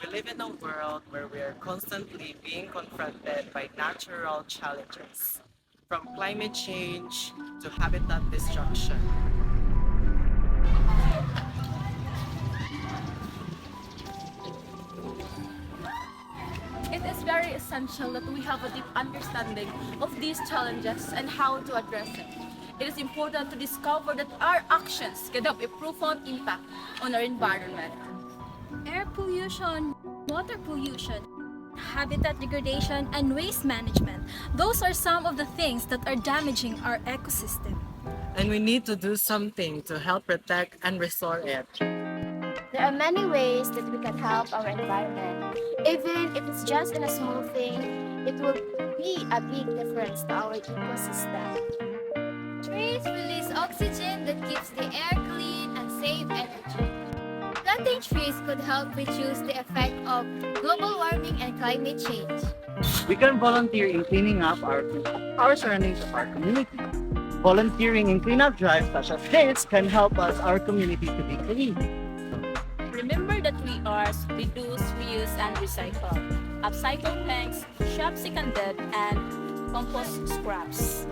We live in a world where we are constantly being confronted by natural challenges, from climate change to habitat destruction. It is very essential that we have a deep understanding of these challenges and how to address it. It is important to discover that our actions can have a profound impact on our environment. Air pollution, water pollution, habitat degradation, and waste management. Those are some of the things that are damaging our ecosystem. And we need to do something to help protect and restore it. There are many ways that we can help our environment. Even if it's just in a small thing, it will be a big difference to our ecosystem. Trees release oxygen that keeps the air clean and save energy. Planting trees could help reduce the effect of global warming and climate change. We can volunteer in cleaning up our surroundings of our community. Volunteering in cleanup drives such as this can help us our community to be clean. Remember that we are reduce, reuse, and recycle. Upcycle tanks, shop seconded, and compost scraps.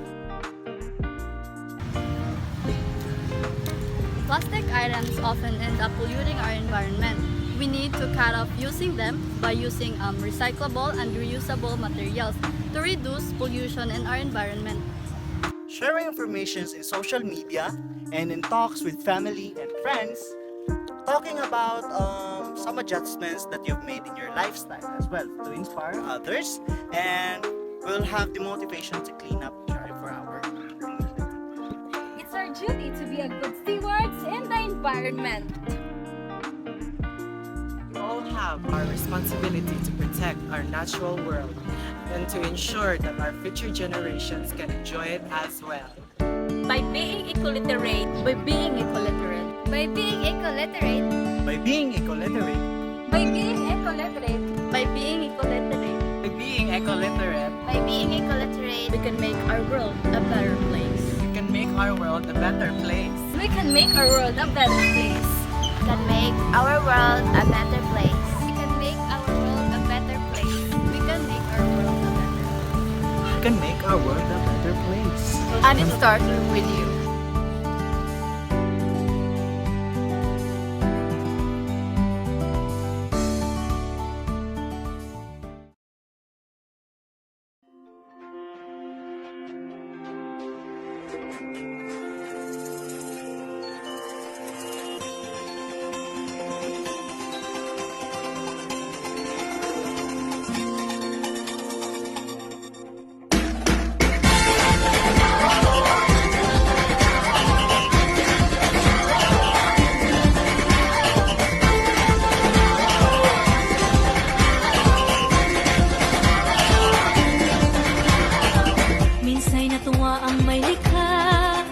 Plastic items often end up polluting our environment. We need to cut off using them by using recyclable and reusable materials to reduce pollution in our environment. Sharing information in social media and in talks with family and friends, talking about some adjustments that you've made in your lifestyle as well to inspire others, and we'll have the motivation to clean up drive for our community. It's our duty to be a good stewards in the environment. We all have our responsibility to protect our natural world and to ensure that our future generations can enjoy it as well. By being ecoliterate, By being ecoliterate, By being ecoliterate, By being ecoliterate, By being ecoliterate, by being ecoliterate, By being ecoliterate, by being ecoliterate, we can make our world a better place. we can make our world a better place. we can make our world a better place. Can make our world a better place. we can make our world a better place. We can make our world a better place. we can make our world a better place. and it starts with you. Minsa'y natuwa ang may likha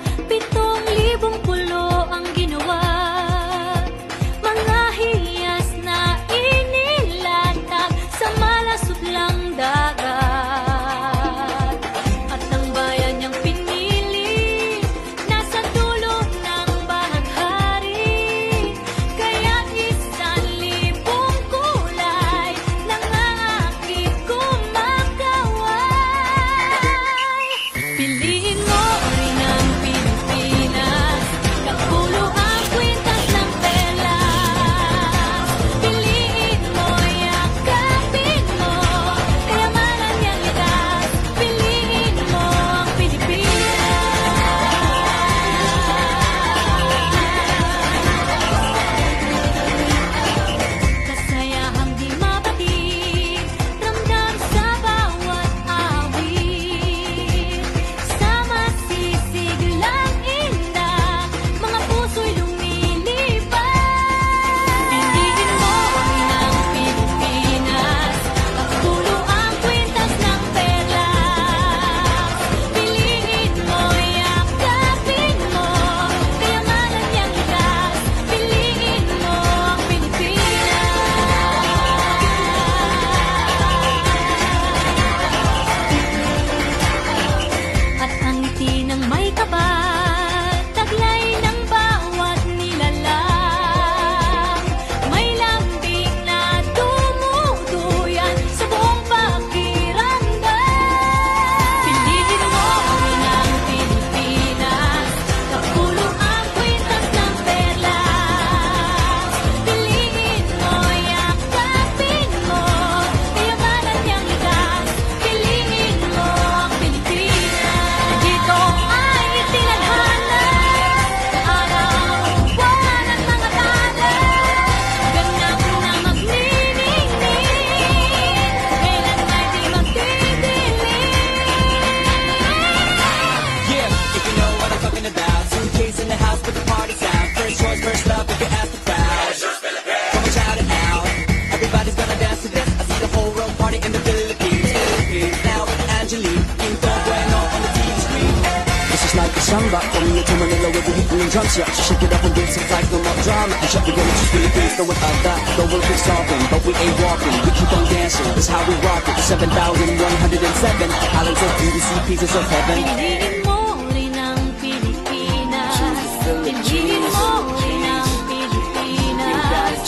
chumba. Coming into Manila with the heat and drum shop. So shake it up and bring some flight, no more drama. And shut the gonna choose Philippines, throw it out that. The world keeps talking, but we ain't walking. We keep on dancing, that's how we rock it. 7,107 islands of beauty, see pieces of heaven. Piliin mo rin ang Pilipinas. Piliin mo rin ang Pilipinas.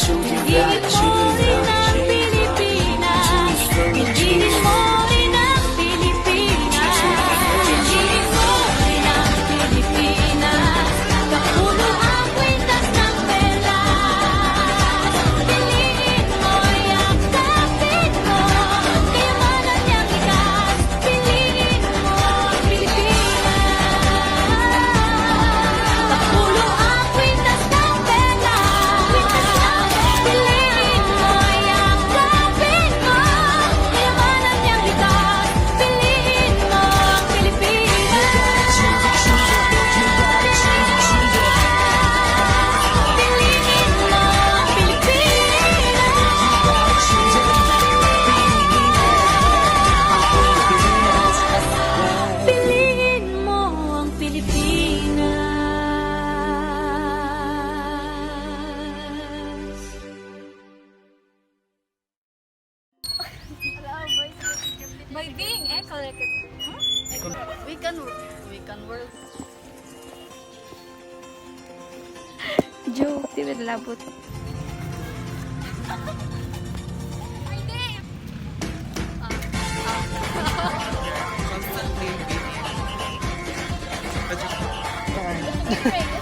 Piliin mo rin ang Pilipinas. Piliin mo rin ang Pilipinas. Piliin mo rin ang Pilipinas. Kapuno ang kwintas ng pelas. Piliin mo, yakapin mo. Kayamanan niyang likas. Piliin mo ang Pilipinas. Kapuno ang kwintas ng pelas. Piliin mo, yakapin mo. Kayamanan niyang likas. Piliin mo ang Pilipinas. Piliin mo ang Pilipinas. Piliin mo ang Pilipinas. By being We can work. Joke, di ba labot? Constantly being Great.